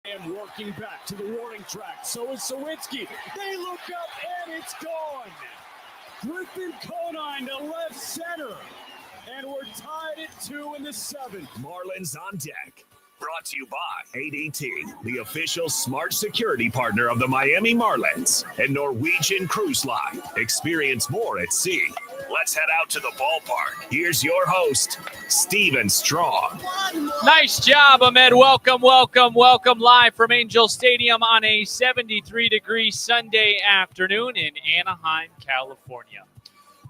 And working back to the warning track. So is Sawinski. They look up and it's gone. Griffin Conine to left center. And we're tied at 2 in the 7th. Marlins on deck. Brought to you by ADT, the official smart security partner of the Miami Marlins and Norwegian Cruise Line. Experience more at sea. Let's head out to the ballpark. Here's your host, Steven Strong. Nice job, Ahmed. Welcome live from Angel Stadium on a 73-degree Sunday afternoon in Anaheim, California.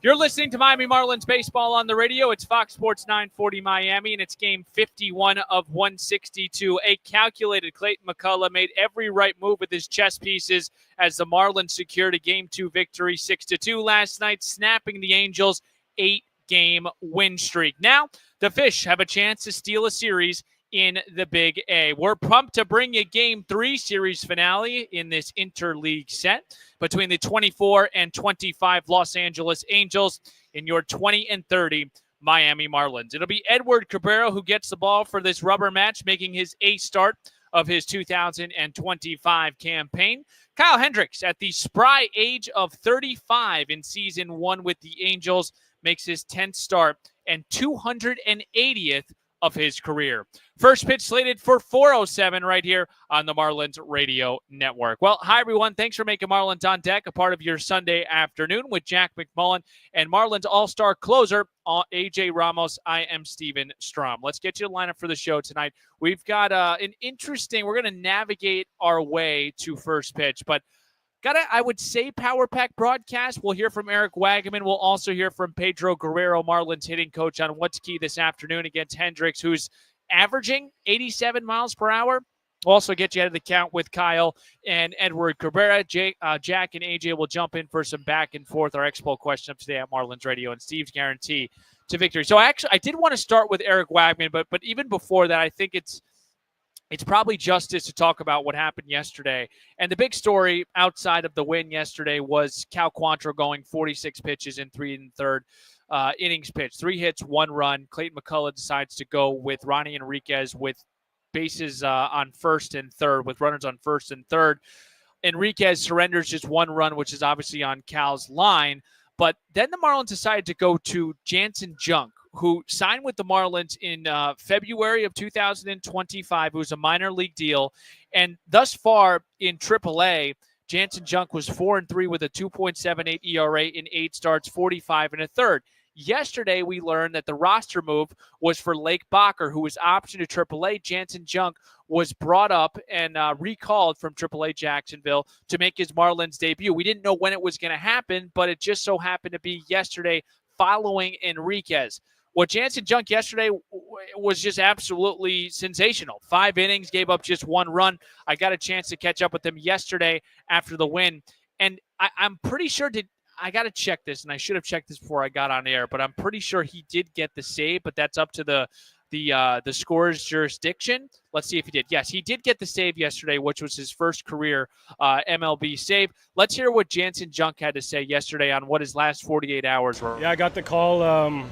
You're listening to Miami Marlins baseball on the radio. It's Fox Sports 940 Miami, and it's game 51 of 162. A calculated Clayton McCullough made every right move with his chess pieces as the Marlins secured a Game 2 victory 6-2 last night, snapping the Angels' 8-game win streak. Now, the Fish have a chance to steal a series in the Big A. We're pumped to bring you Game 3 series finale in this interleague set between the 24 and 25 Los Angeles Angels and your 20 and 30 Miami Marlins. It'll be Edward Cabrera who gets the ball for this rubber match, making his 8th start of his 2025 campaign. Kyle Hendricks, at the spry age of 35 in season 1 with the Angels, makes his 10th start and 280th of his career. First pitch slated for 4:07 right here on the Marlins Radio Network. Well, hi, everyone. Thanks for making Marlins on Deck a part of your Sunday afternoon with Jack McMullen and Marlins All-Star closer, AJ Ramos. I am Steven Strom. Let's get you the lineup for the show tonight. We've got an interesting, we're going to navigate our way to first pitch, but I would say, Power Pack broadcast. We'll hear from Eric Wagaman. We'll also hear from Pedro Guerrero, Marlins hitting coach, on what's key this afternoon against Hendricks, who's averaging 87 miles per hour. We'll also get you out of the count with Kyle and Edward Cabrera. Jack and AJ will jump in for some back and forth. Our Expo question up today at Marlins Radio and Steve's guarantee to victory. So actually, I did want to start with Eric Wagaman, but even before that, I think it's probably justice to talk about what happened yesterday. And the big story outside of the win yesterday was Cal Quantrill going 46 pitches in 3 1/3 innings pitched. 3 hits, 1 run. Clayton McCullough decides to go with Ronnie Enriquez with bases on first and third, with runners on first and third. Enriquez surrenders just 1 run, which is obviously on Cal's line. But then the Marlins decided to go to Jansen Junk, who signed with the Marlins in February of 2025. It was a minor league deal. And thus far in AAA, Jansen Junk was 4-3 with a 2.78 ERA in 8 starts, 45 1/3. Yesterday, we learned that the roster move was for Lake Bacher, who was optioned to AAA. Jansen Junk was brought up and recalled from AAA Jacksonville to make his Marlins debut. We didn't know when it was going to happen, but it just so happened to be yesterday following Enriquez. What Jansen Junk yesterday was just absolutely sensational. 5 innings, gave up just 1 run. I got a chance to catch up with him yesterday after the win. And I'm pretty sure I got to check this, and I should have checked this before I got on air, but I'm pretty sure he did get the save, but that's up to the scorer's jurisdiction. Let's see if he did. Yes, he did get the save yesterday, which was his first career MLB save. Let's hear what Jansen Junk had to say yesterday on what his last 48 hours were. Yeah, I got the call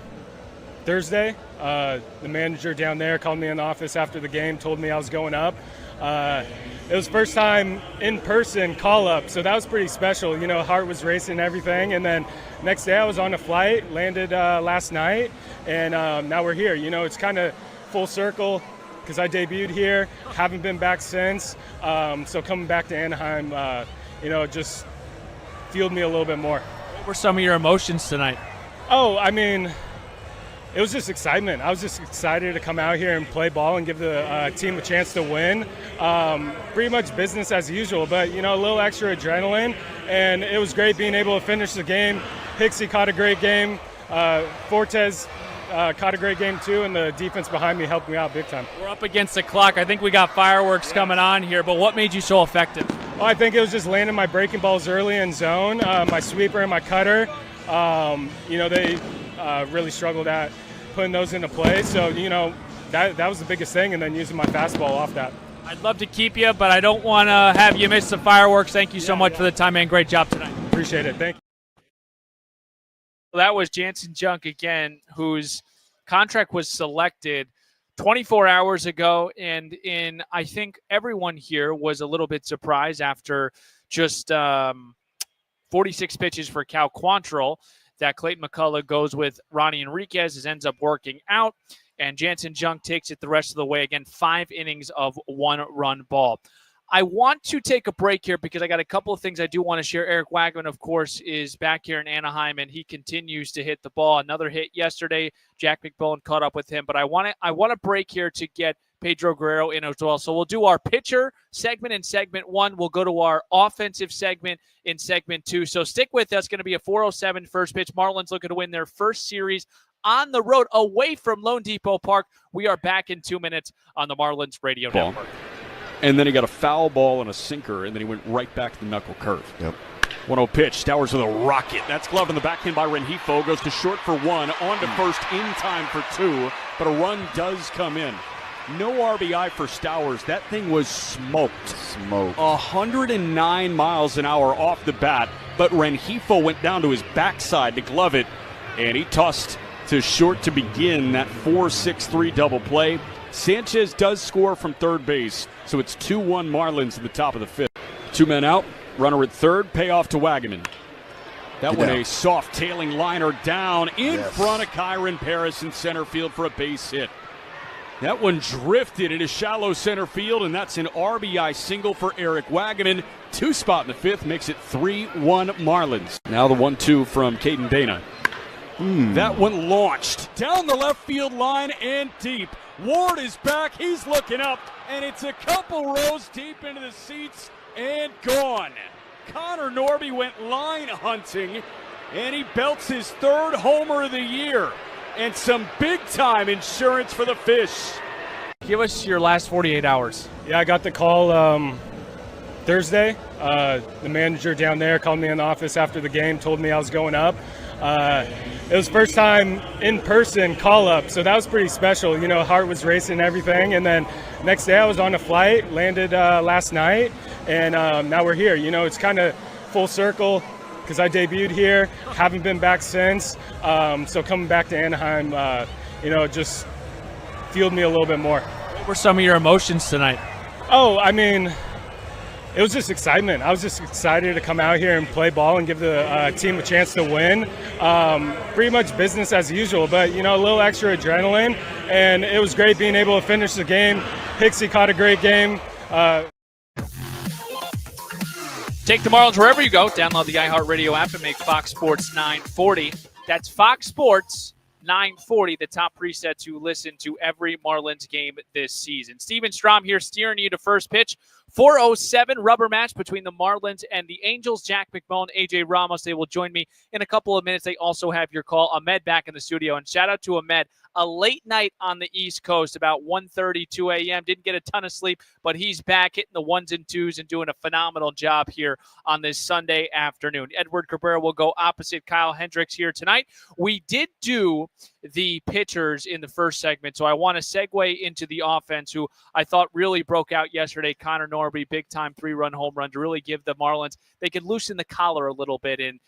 Thursday. The manager down there called me in the office after the game, told me I was going up. It was first time in-person call-up, so that was pretty special. You know, heart was racing and everything. And then next day I was on a flight, landed last night, and now we're here. You know, it's kind of full circle because I debuted here, haven't been back since. So coming back to Anaheim, just fueled me a little bit more. What were some of your emotions tonight? Oh, I mean, it was just excitement. I was just excited to come out here and play ball and give the team a chance to win. Pretty much business as usual, but, a little extra adrenaline. And it was great being able to finish the game. Hixie caught a great game. Fortes caught a great game too, and the defense behind me helped me out big time. We're up against the clock. I think we got fireworks coming on here, but what made you so effective? Well, I think it was just landing my breaking balls early in zone, my sweeper and my cutter. They really struggled at putting those into play. So, that was the biggest thing, and then using my fastball off that. I'd love to keep you, but I don't want to have you miss the fireworks. Thank you so much for the time, man. Great job tonight. Appreciate it. Thank you. That was Jansen Junk again, whose contract was selected 24 hours ago, and I think everyone here was a little bit surprised after just 46 pitches for Cal Quantrill that Clayton McCullough goes with Ronnie Enriquez, as ends up working out, and Jansen Junk takes it the rest of the way. Again, 5 innings of 1-run ball. I want to take a break here because I got a couple of things I do want to share. Eric Wagman, of course, is back here in Anaheim, and he continues to hit the ball. Another hit yesterday. Jack McBone caught up with him. But I want to break here to get Pedro Guerrero in as well. So we'll do our pitcher segment in segment 1. We'll go to our offensive segment in segment 2. So stick with us. Going to be a 4:07 first pitch. Marlins looking to win their first series on the road away from Lone Depot Park. We are back in 2 minutes on the Marlins Radio Network. And then he got a foul ball and a sinker, and then he went right back to the knuckle curve. Yep. 1-0 pitch. Stowers with a rocket. That's gloved in the backhand by Rengifo. Goes to short for 1. On to first in time for 2. But a run does come in. No RBI for Stowers. That thing was smoked. 109 miles an hour off the bat. But Rengifo went down to his backside to glove it. And he tossed to short to begin that 4-6-3 double play. Sanchez does score from third base, so it's 2-1 Marlins in the top of the 5th. 2 men out, runner at third, payoff to Wagaman. That one a soft tailing liner down in front of Kyron Paris in center field for a base hit. That one drifted into shallow center field, and that's an RBI single for Eric Wagaman. 2 spot in the 5th makes it 3-1 Marlins. Now the 1-2 from Caden Dana. That one launched down the left field line and deep. Ward is back. He's looking up, and it's a couple rows deep into the seats and gone. Connor Norby went line hunting, and he belts his 3rd homer of the year and some big-time insurance for the Fish. Give us your last 48 hours. Yeah, I got the call Thursday. The manager down there called me in the office after the game, told me I was going up. It was first time in-person call-up, so that was pretty special. You know, heart was racing and everything. And then next day I was on a flight, landed last night, and now we're here. You know, it's kind of full circle because I debuted here, haven't been back since. So coming back to Anaheim, you know, just fueled me a little bit more. What were some of your emotions tonight? Oh, I mean, it was just excitement. I was just excited to come out here and play ball and give the team a chance to win. Pretty much business as usual, but, you know, a little extra adrenaline. And it was great being able to finish the game. Pixie caught a great game. Take the Marlins wherever you go. Download the iHeartRadio app and make Fox Sports 940. That's Fox Sports 940, the top preset to listen to every Marlins game this season. Steven Strom here steering you to first pitch. 4:07 rubber match between the Marlins and the Angels. Jack McMullen, AJ Ramos, they will join me in a couple of minutes. They also have your call. Ahmed back in the studio, and shout out to Ahmed. A late night on the East Coast, about 1:30, 2 a.m. Didn't get a ton of sleep, but he's back hitting the 1s and 2s and doing a phenomenal job here on this Sunday afternoon. Edward Cabrera will go opposite Kyle Hendricks here tonight. We did do the pitchers in the first segment, so I want to segue into the offense, who I thought really broke out yesterday. Connor Norby, big-time 3-run home run to really give the Marlins, they could loosen the collar a little bit, and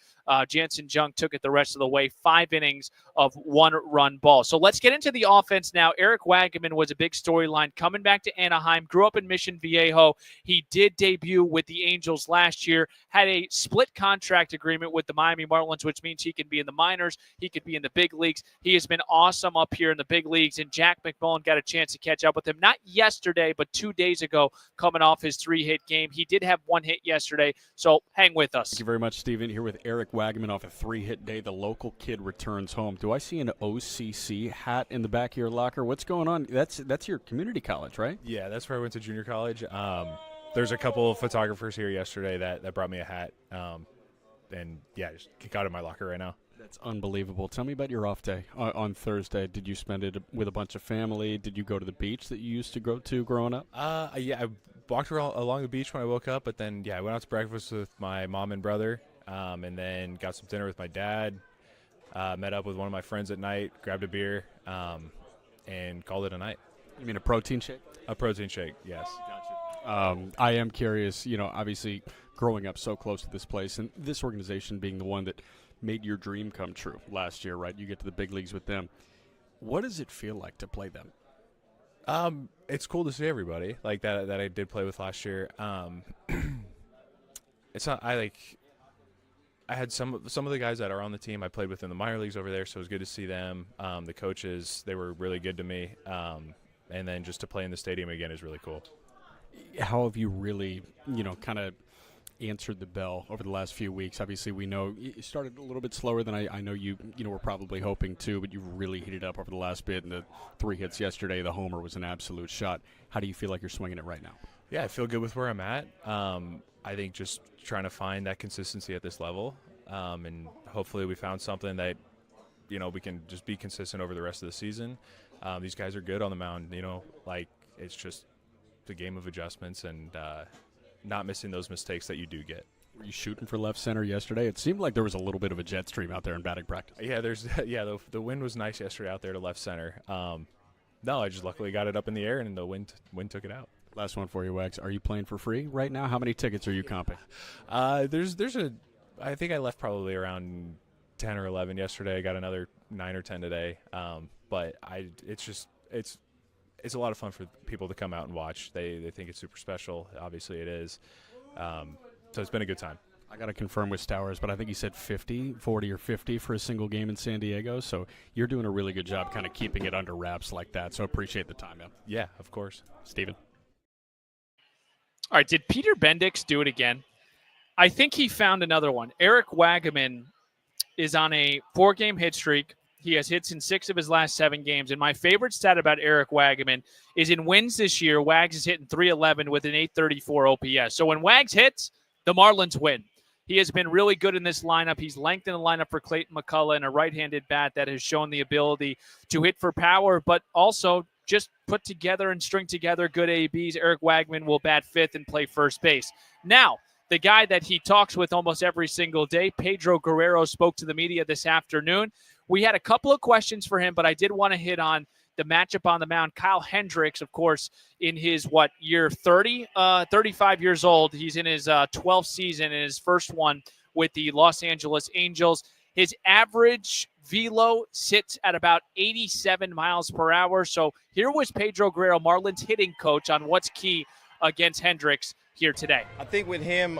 Jansen Junk took it the rest of the way. 5 innings of 1-run ball. So let's get into the offense now. Eric Wagaman was a big storyline coming back to Anaheim, grew up in Mission Viejo. He did debut with the Angels last year, had a split contract agreement with the Miami Marlins, which means he can be in the minors, he could be in the big leagues. He has been awesome up here in the big leagues, and Jack McMullen got a chance to catch up with him, not yesterday, but 2 days ago, coming off his 3-hit game. He did have 1 hit yesterday, so hang with us. Thank you very much, Steven. Here with Eric Wagaman off a 3-hit day. The local kid returns home. Do I see an OCC hat in the back of your locker? What's going on? That's your community college, right? Yeah, that's where I went to junior college. There's a couple of photographers here yesterday that brought me a hat. And, yeah, just got in my locker right now. That's unbelievable. Tell me about your off day on Thursday. Did you spend it with a bunch of family? Did you go to the beach that you used to go to growing up? Yeah, I walked along the beach when I woke up, but then, yeah, I went out to breakfast with my mom and brother, and then got some dinner with my dad, met up with one of my friends at night, grabbed a beer, and called it a night. You mean a protein shake? A protein shake, yes. Gotcha. I am curious, you know, obviously growing up so close to this place and this organization being the one that made your dream come true last year, right? You get to the big leagues with them. What does it feel like to play them? It's cool to see everybody like that I did play with last year. It's not I had some of the guys that are on the team I played with in the minor leagues over there, so it was good to see them. The coaches, they were really good to me. And then just to play in the stadium again is really cool. How have you really, kind of answered the bell over the last few weeks? Obviously, we know you started a little bit slower than I know you were probably hoping to, but you've really heated up over the last bit, and the 3 hits yesterday, the homer was an absolute shot. How do you feel like you're swinging it right now? Yeah, I feel good with where I'm at. I think just trying to find that consistency at this level, and hopefully we found something that, we can just be consistent over the rest of the season. These guys are good on the mound, it's just the game of adjustments and not missing those mistakes that you do get. Were you shooting for left center yesterday? It seemed like there was a little bit of a jet stream out there in batting practice. Yeah, the wind was nice yesterday out there to left center. No, I just luckily got it up in the air and the wind took it out. Last one for you, Wags. Are you playing for free right now? How many tickets are you comping? I think I left probably around 10 or 11 yesterday. I got another 9 or 10 today. But it's a lot of fun for people to come out and watch. They think it's super special. Obviously it is. So it's been a good time. I got to confirm with Stowers, but I think he said 40 or 50 for a single game in San Diego. So you're doing a really good job kind of keeping it under wraps like that. So appreciate the time, man. Yeah, of course. Steven. All right, did Peter Bendix do it again? I think he found another one. Eric Wagaman is on a 4-game hit streak. He has hits in 6 of his last 7 games. And my favorite stat about Eric Wagaman is in wins this year, Wags is hitting .311 with an .834 OPS. So when Wags hits, the Marlins win. He has been really good in this lineup. He's lengthened the lineup for Clayton McCullough and a right-handed bat that has shown the ability to hit for power, but also just put together and string together good ABs. Eric Wagaman will bat 5th and play first base. Now, the guy that he talks with almost every single day, Pedro Guerrero, spoke to the media this afternoon. We had a couple of questions for him, but I did want to hit on the matchup on the mound. Kyle Hendricks, of course, in his, year 30? 35 years old. He's in his 12th season and his first one with the Los Angeles Angels. His average velo sits at about 87 miles per hour. So here was Pedro Guerrero, Marlins hitting coach, on what's key against Hendricks here today. I think with him,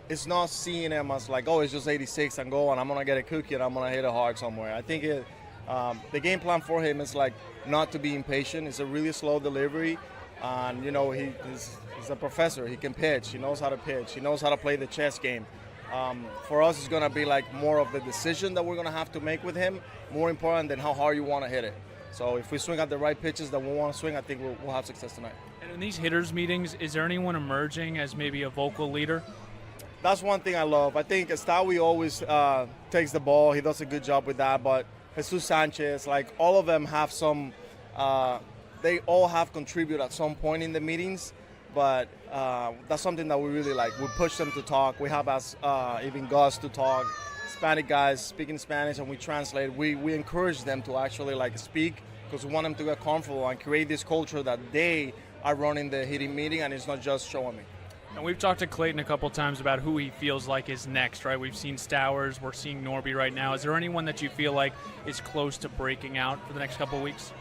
it's not seeing him as like, it's just 86 and go, and I'm going to get a cookie and I'm going to hit it hard somewhere. I think the game plan for him is like not to be impatient. It's a really slow delivery. And, he's a professor. He can pitch. He knows how to pitch. He knows how to play the chess game. For us, it's going to be like more of the decision that we're going to have to make with him, more important than how hard you want to hit it. So if we swing at the right pitches that we want to swing, I think we'll have success tonight. And in these hitters meetings, is there anyone emerging as maybe a vocal leader? That's one thing I love. I think Estawi always takes the ball. He does a good job with that. But Jesus Sanchez, all of them have some they all have contributed at some point in the meetings. But that's something that we really like. We push them to talk. We have even Gus to talk. Hispanic guys speaking Spanish, and we translate. We encourage them to actually speak, because we want them to get comfortable and create this culture that they are running the hitting meeting, and it's not just showing me. And we've talked to Clayton a couple times about who he feels like is next, right? We've seen Stowers. We're seeing Norby right now. Is there anyone that you feel like is close to breaking out for the next couple of weeks?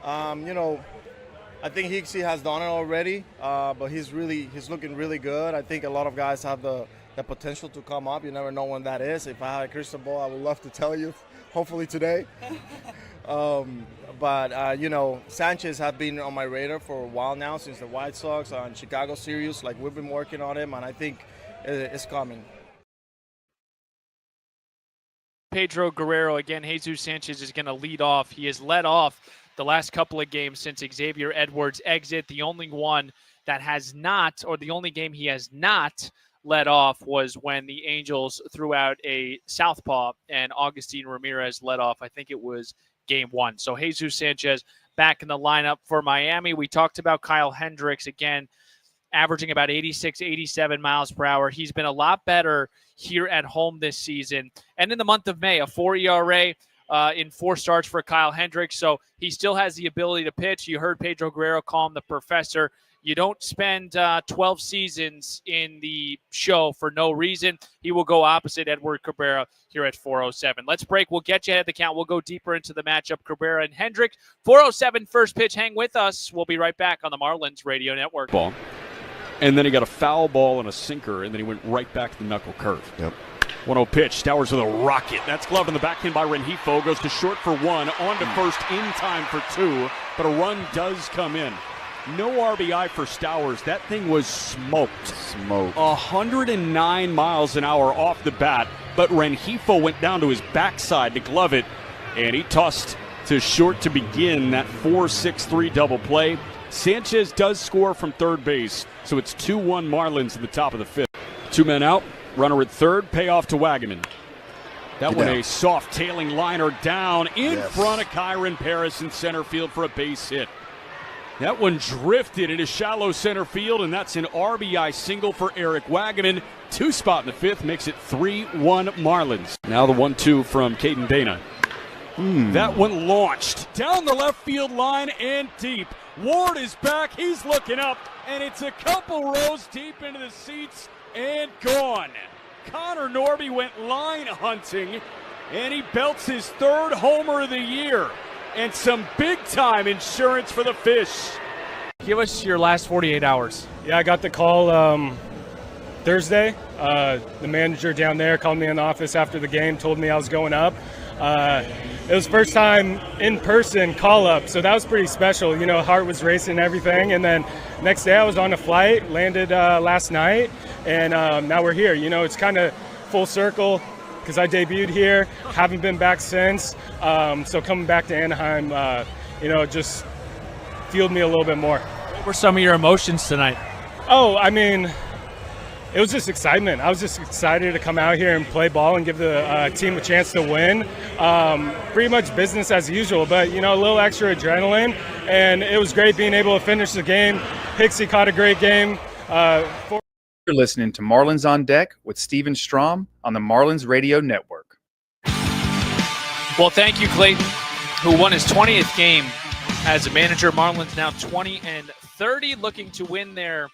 I think Hicksy has done it already, but he's looking really good. I think a lot of guys have the potential to come up. You never know when that is. If I had a crystal ball, I would love to tell you, hopefully today. But Sanchez has been on my radar for a while now, since the White Sox and Chicago series. We've been working on him, and I think it's coming. Pedro Guerrero, again, Jesus Sanchez is going to lead off. He has led off the last couple of games since Xavier Edwards' exit. The only one that has not, or the only game he has not led off, was when the Angels threw out a southpaw and Augustine Ramirez led off. I think it was game 1. So Jesus Sanchez back in the lineup for Miami. We talked about Kyle Hendricks, again, averaging about 86, 87 miles per hour. He's been a lot better here at home this season. And in the month of May, a 4 ERA in 4 starts for Kyle Hendricks. So he still has the ability to pitch. You heard Pedro Guerrero call him the professor You don't spend 12 seasons in the show for no reason. He will go opposite Edward Cabrera here at 407. Let's break. We'll get you ahead of the count. We'll go deeper into the matchup, Cabrera and Hendrick. 407 first pitch. Hang with us. We'll be right back on the Marlins Radio Network. Ball. And then he got a foul ball and a sinker, and then he went right back to the knuckle curve. Yep. 1-0 pitch. Stowers with a rocket. That's gloved on the backhand by Rengifo. Goes to short for one. On to first in time for two. But a run does come in. No RBI for Stowers. That thing was smoked. 109 miles an hour off the bat. But Rengifo went down to his backside to glove it. And he tossed to short to begin that 4-6-3 double play. Sanchez does score from third base. So it's 2-1 Marlins in the top of the fifth. Two men out. Runner at third, payoff to Wagaman. That one a soft tailing liner down in front of Kyron Paris in center field for a base hit. That one drifted into shallow center field, and that's an RBI single for Eric Wagaman. Two spot in the fifth makes it 3-1 Marlins. Now the 1-2 from Caden Dana. That one launched down the left field line and deep. Ward is back. He's looking up, and it's a couple rows deep into the seats and gone. Connor Norby went line hunting, and he belts his third homer of the year. And some big-time insurance for the Fish. Give us your last 48 hours. Yeah, I got the call Thursday. The manager down there called me in the office after the game, told me I was going up. It was first time in-person call-up, so that was pretty special. You know, heart was racing and everything. And then next day I was on a flight, landed last night, and now we're here. You know, it's kind of full circle because I debuted here, haven't been back since. So coming back to Anaheim, you know, just fueled me a little bit more. What were some of your emotions tonight? Oh, I mean, it was just excitement. I was just excited to come out here and play ball and give the team a chance to win. Pretty much business as usual, but, you know, a little extra adrenaline. And it was great being able to finish the game. Pixie caught a great game. You're listening to Marlins on Deck with Steven Strom on the Marlins Radio Network. Well, thank you, Clayton, who won his 20th game as a manager. Marlins now 20-30, looking to win their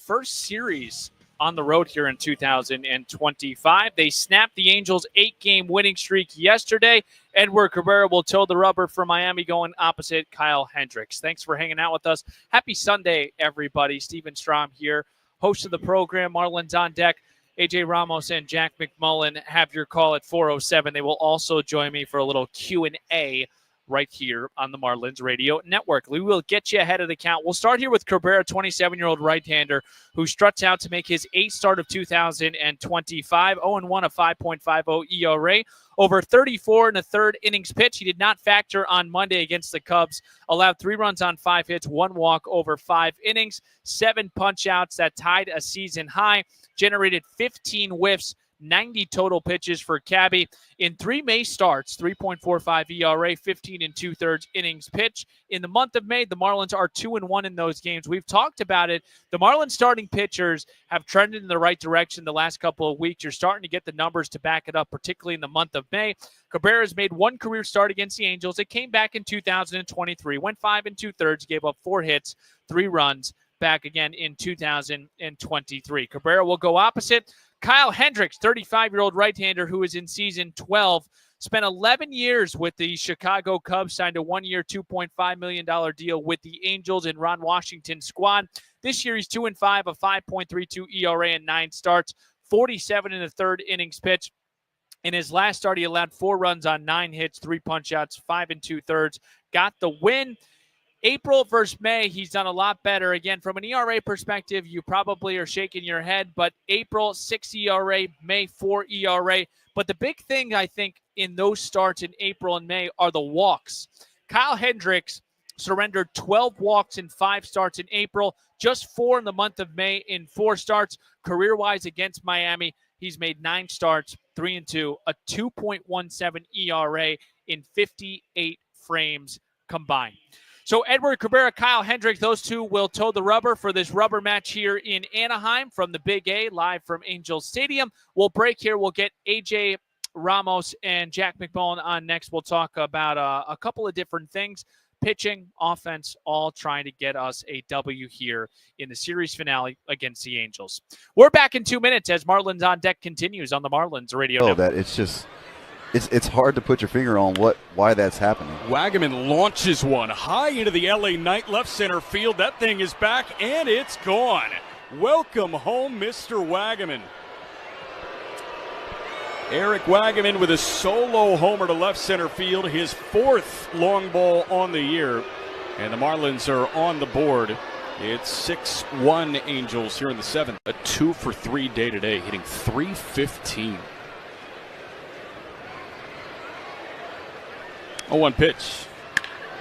first series on the road here in 2025. They snapped the Angels' 8-game winning streak yesterday. Edward Cabrera will toe the rubber for Miami, going opposite Kyle Hendricks. Thanks for hanging out with us. Happy Sunday, everybody. Steven Strom here, host of the program, Marlins on Deck. AJ Ramos and Jack McMullen have your call at 407. They will also join me for a little Q&A right here on the Marlins Radio Network. We will get you ahead of the count. We'll start here with Cabrera, 27-year-old right-hander who struts out to make his 8th start of 2025, 0-1, a 5.50 ERA. Over 34 and a third innings pitched. He did not factor on Monday against the Cubs. Allowed 3 runs on 5 hits, 1 walk over 5 innings, 7 punch-outs that tied a season high, generated 15 whiffs, 90 total pitches for Cabby. In 3 May starts, 3.45 ERA, 15 2/3 innings pitched. In the month of May, the Marlins are 2-1 in those games. We've talked about it. The Marlins starting pitchers have trended in the right direction the last couple of weeks. You're starting to get the numbers to back it up, particularly in the month of May. Cabrera's made 1 career start against the Angels. It came back in 2023, went 5 2/3, gave up 4 hits, 3 runs, back again in 2023. Cabrera will go opposite Kyle Hendricks, 35-year-old right-hander who is in season 12, spent 11 years with the Chicago Cubs, signed a 1-year, $2.5 million deal with the Angels and Ron Washington's squad. This year he's 2-5, a 5.32 ERA and 9 starts, 47 1/3 innings pitched. In his last start, he allowed 4 runs on 9 hits, 3 punch-outs, 5 2/3, got the win. April versus May, he's done a lot better. Again, from an ERA perspective, you probably are shaking your head, but April, 6 ERA, May, 4 ERA. But the big thing, I think, in those starts in April and May are the walks. Kyle Hendricks surrendered 12 walks in 5 starts in April, just 4 in the month of May in 4 starts. Career-wise against Miami, he's made 9 starts, 3-2, a 2.17 ERA in 58 frames combined. So Edward Cabrera, Kyle Hendricks, those two will toe the rubber for this rubber match here in Anaheim from the Big A, live from Angels Stadium. We'll break here. We'll get AJ Ramos and Jack McMullen on next. We'll talk about a couple of different things. pitching, offense, all trying to get us a W here in the series finale against the Angels. We're back in 2 minutes as Marlins on Deck continues on the Marlins Radio Network. That it's just it's hard to put your finger on why that's happening. Wagaman launches one high into the LA Knight left center field. That thing is back, and it's gone. Welcome home, Mr. Wagaman. Eric Wagaman with a solo homer to left center field, his 4th long ball on the year. And the Marlins are on the board. It's 6-1 Angels here in the 7th. A 2-for-3 day today, hitting .315. 0-1 pitch.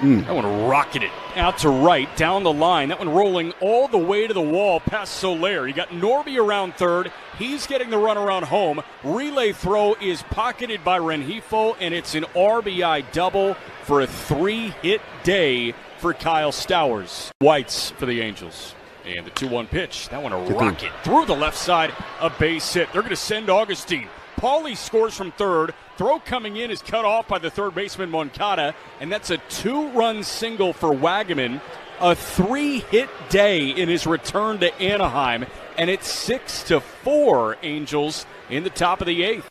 That one rocketed out to right, down the line. That one rolling all the way to the wall past Soler. You got Norby around third. He's getting the run around home. Relay throw is pocketed by Rengifo, and it's an RBI double for a 3-hit day for Kyle Stowers. Whites for the Angels. And the 2-1 pitch. That one a rocket through the left side. A base hit. They're going to send Augustine. Paulie scores from third. Throw coming in is cut off by the third baseman Moncada, and that's a 2-run single for Wagaman. A 3-hit day in his return to Anaheim, and it's 6-4 Angels in the top of the 8th.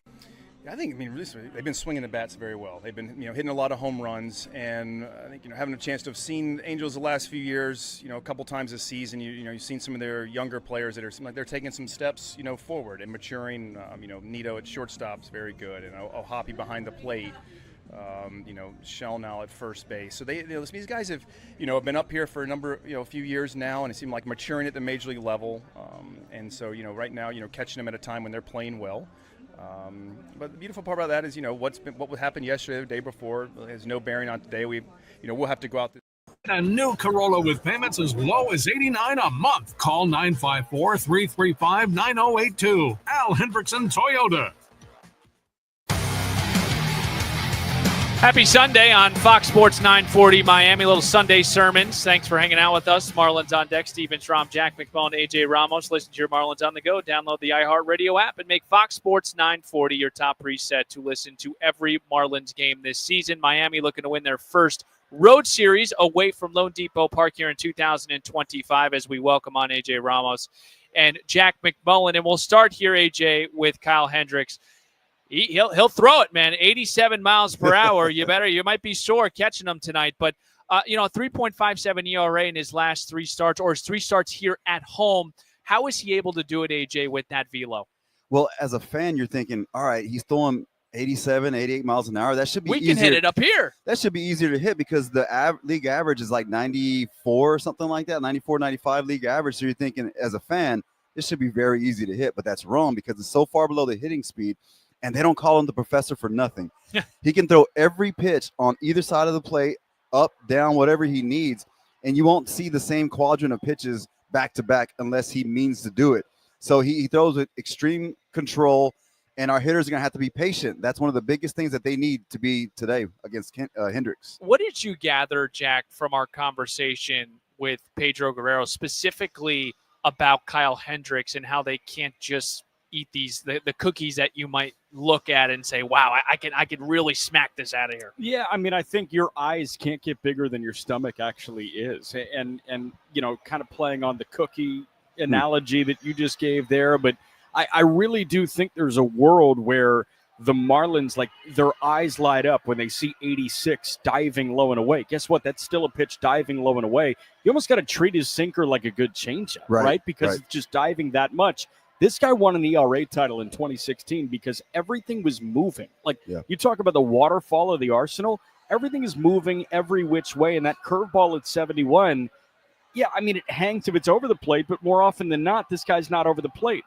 I think, really, they've been swinging the bats very well. They've been, hitting a lot of home runs, and I think, having a chance to have seen Angels the last few years, a couple times this season, you've seen some of their younger players that are like they're taking some steps, forward and maturing. Nito at shortstop's very good, and O'Hoppe behind the plate. Shell now at first base. So these guys have, been up here for a few years now, and it seemed like maturing at the major league level. And so, right now, catching them at a time when they're playing well. But the beautiful part about that is, what happened yesterday, the day before, has no bearing on today. We'll have to go out. A new Corolla with payments as low as $89 a month. Call 954-335-9082. Al Hendrickson Toyota. Happy Sunday on Fox Sports 940 Miami. Little Sunday sermons. Thanks for hanging out with us. Marlins on Deck. Steven Strom, Jack McMullen, AJ Ramos. Listen to your Marlins on the go. Download the iHeartRadio app and make Fox Sports 940 your top preset to listen to every Marlins game this season. Miami looking to win their first road series away from Lone Depot Park here in 2025 as we welcome on AJ Ramos and Jack McMullen. And we'll start here, AJ, with Kyle Hendricks. He'll throw it, man. 87 miles per hour. You might be sore catching him tonight. But, 3.57 ERA in his last 3 starts, or his 3 starts here at home. How is he able to do it, AJ, with that velo? Well, as a fan, you're thinking, all right, he's throwing 87, 88 miles an hour. That should be easier. We can hit it up here. That should be easier to hit because the league average is like 94 or something like that, 94, 95 league average. So you're thinking, as a fan, this should be very easy to hit. But that's wrong because it's so far below the hitting speed. And they don't call him the professor for nothing. He can throw every pitch on either side of the plate, up, down, whatever he needs, and you won't see the same quadrant of pitches back to back unless he means to do it. So he throws with extreme control, and our hitters are going to have to be patient. That's one of the biggest things that they need to be today against Hendricks. What did you gather, Jack, from our conversation with Pedro Guerrero, specifically about Kyle Hendricks and how they can't just eat the cookies that you might look at and say, wow, I can really smack this out of here? Yeah, I think your eyes can't get bigger than your stomach actually is. And kind of playing on the cookie analogy that you just gave there. But I really do think there's a world where the Marlins, like, their eyes light up when they see 86 diving low and away. Guess what? That's still a pitch diving low and away. You almost got to treat his sinker like a good changeup, right? Because it's just diving that much. This guy won an ERA title in 2016 because everything was moving. You talk about the waterfall of the arsenal, everything is moving every which way. And that curveball at 71, it hangs if it's over the plate, but more often than not, this guy's not over the plate.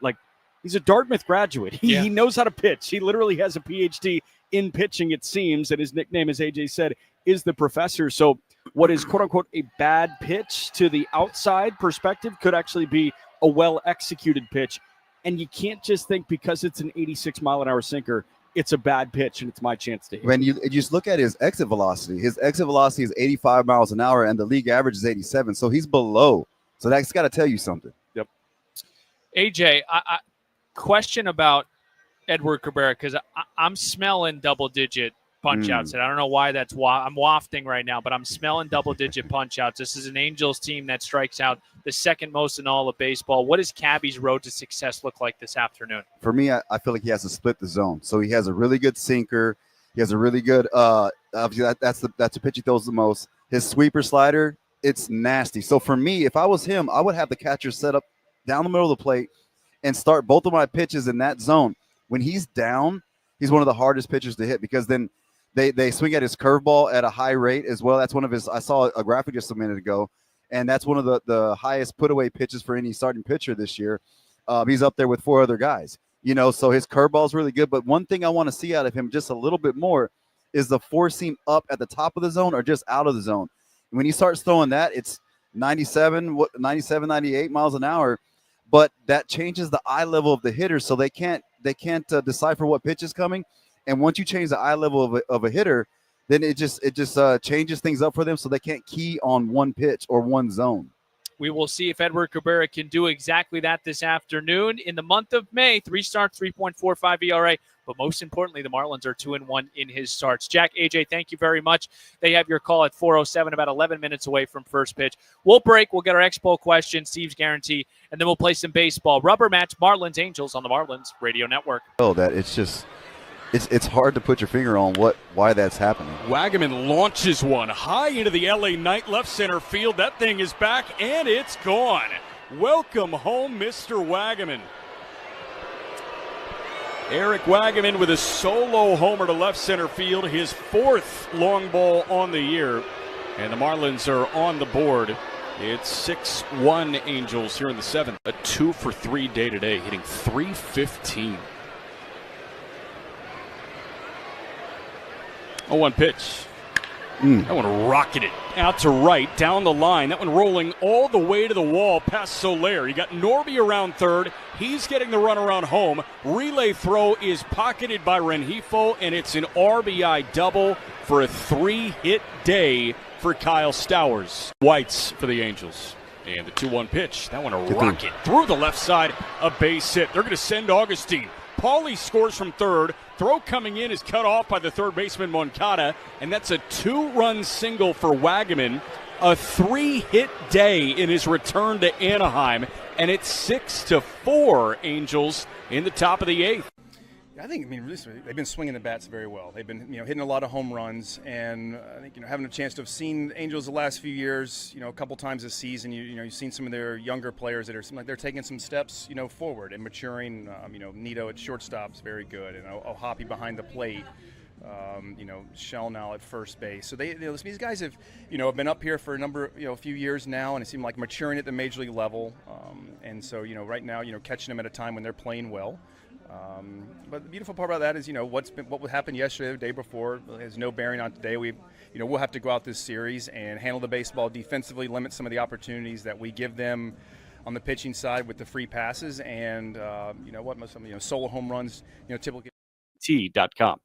He's a Dartmouth graduate. He knows how to pitch. He literally has a PhD in pitching, it seems, and his nickname, as AJ said, is the professor. So what is, quote-unquote, a bad pitch to the outside perspective could actually be a well-executed pitch. And you can't just think because it's an 86-mile-an-hour sinker, it's a bad pitch and it's my chance to hit. When you just look at his exit velocity is 85 miles an hour, and the league average is 87. So he's below. So that's got to tell you something. Yep. AJ, question about Edward Cabrera, because I'm smelling double-digit punch-outs. And I don't know why that's I'm wafting right now, but I'm smelling double-digit punch-outs. This is an Angels team that strikes out the second most in all of baseball. What does Cabby's road to success look like this afternoon? For me, I feel like he has to split the zone. So he has a really good sinker. He has a really good obviously that's the pitch he throws the most. His sweeper slider, it's nasty. So for me, if I was him, I would have the catcher set up down the middle of the plate and start both of my pitches in that zone. When he's down, he's one of the hardest pitchers to hit because then they swing at his curveball at a high rate as well. That's one of his – I saw a graphic just a minute ago, and that's one of the highest put-away pitches for any starting pitcher this year. He's up there with 4 other guys. So his curveball is really good. But one thing I want to see out of him just a little bit more is the four-seam up at the top of the zone or just out of the zone. When he starts throwing that, it's 97, 98 miles an hour. But that changes the eye level of the hitter, so they can't decipher what pitch is coming. And once you change the eye level of a hitter, then it just changes things up for them, so they can't key on one pitch or one zone. We will see if Edward Cabrera can do exactly that this afternoon. In the month of May, 3 starts, 3.45 ERA. But most importantly, the Marlins are 2-1 in his starts. Jack, AJ, thank you very much. They have your call at 4:07, about 11 minutes away from first pitch. We'll break. We'll get our Expo question, Steve's guarantee, and then we'll play some baseball. Rubber match, Marlins Angels on the Marlins Radio Network. Oh, that it's just it's hard to put your finger on why that's happening. Wagaman launches one high into the LA night left center field. That thing is back, and it's gone. Welcome home, Mr. Wagaman. Eric Wagaman with a solo homer to left center field, his 4th long ball on the year. And the Marlins are on the board. It's 6-1 Angels here in the 7th. A 2-for-3 day today, hitting .315. 0-1 pitch. That one rocketed out to right, down the line. That one rolling all the way to the wall past Soler. You got Norby around third. He's getting the run around home. Relay throw is pocketed by Rengifo, and it's an RBI double for a 3-hit day for Kyle Stowers. Whites for the Angels. And the 2-1 pitch. That one a rocket through the left side. A base hit. They're going to send Augustine. Paulie scores from third. Throw coming in is cut off by the third baseman Moncada, and that's a 2-run single for Wagaman. A 3-hit day in his return to Anaheim, and it's 6-4 Angels in the top of the 8th. I think, really, they've been swinging the bats very well. They've been, hitting a lot of home runs, and I think, having a chance to have seen the Angels the last few years, a couple times this season, you've seen some of their younger players that are like they're taking some steps, forward and maturing. Nito at shortstop's very good, and O'Hoppe behind the plate. Shell now at first base. So these guys have, been up here for a few years now, and it seemed like maturing at the major league level. And so, right now, catching them at a time when they're playing well. But the beautiful part about that is, what happened yesterday, the day before, has no bearing on today. We'll have to go out this series and handle the baseball defensively, limit some of the opportunities that we give them on the pitching side with the free passes, and solo home runs, typically. T.com.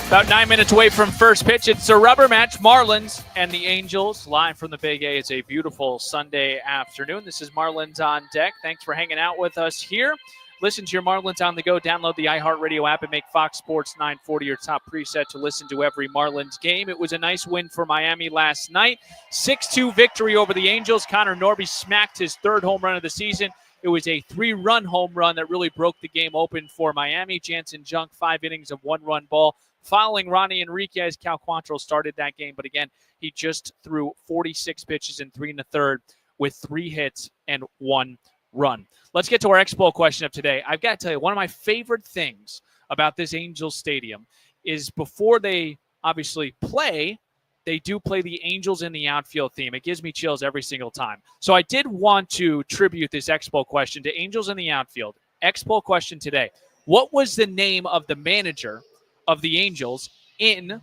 About 9 minutes away from first pitch. It's a rubber match, Marlins and the Angels, live from the Big A. It's a beautiful Sunday afternoon. This is Marlins on Deck. Thanks for hanging out with us here. Listen to your Marlins on the go. Download the iHeartRadio app and make Fox Sports 940 your top preset to listen to every Marlins game. It was a nice win for Miami last night. 6-2 victory over the Angels. Connor Norby smacked his 3rd home run of the season. It was a 3-run home run that really broke the game open for Miami. Jansen Junk, 5 innings of 1-run ball. Following Ronnie Enriquez, Cal Quantrill started that game. But again, he just threw 46 pitches in 3 1/3 with 3 hits and 1 run. Let's get to our Expo question of today. I've got to tell you, one of my favorite things about this Angels Stadium is before they obviously play, they do play the Angels in the outfield theme. It gives me chills every single time. So I did want to tribute this Expo question to Angels in the outfield. Expo question today. What was the name of the manager of the Angels in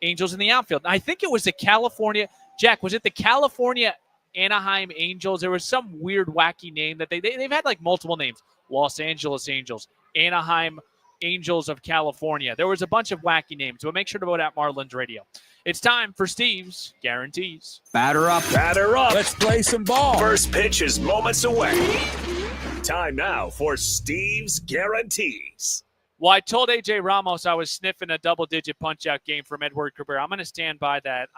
Angels in the Outfield? I think it was the California, Jack, was it the California Anaheim Angels? There was some weird, wacky name that they've had like multiple names. Los Angeles Angels, Anaheim Angels of California. There was a bunch of wacky names, but make sure to vote at Marlins Radio. It's time for Steve's Guarantees. Batter up. Batter up. Let's play some ball. First pitch is moments away. Time now for Steve's Guarantees. Well, I told AJ Ramos I was sniffing a double-digit punch-out game from Edward Cabrera. I'm going to stand by that.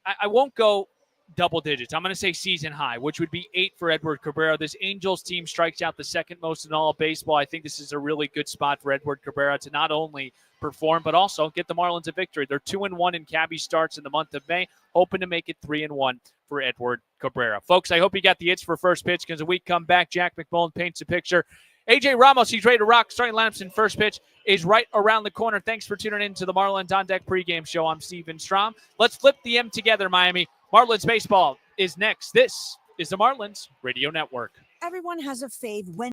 I won't go double digits. I'm going to say season high, which would be 8 for Edward Cabrera. This Angels team strikes out the second most in all of baseball. I think this is a really good spot for Edward Cabrera to not only perform, but also get the Marlins a victory. They're 2-1 in cabbie starts in the month of May, hoping to make it 3-1 for Edward Cabrera. Folks, I hope you got the itch for first pitch, because when we come back, Jack McMullen paints a picture. AJ Ramos, he's ready to rock. Starting lineups in first pitch is right around the corner. Thanks for tuning in to the Marlins On Deck pregame show. I'm Steven Strom. Let's flip the M together, Miami. Marlins baseball is next. This is the Marlins Radio Network. Everyone has a fave when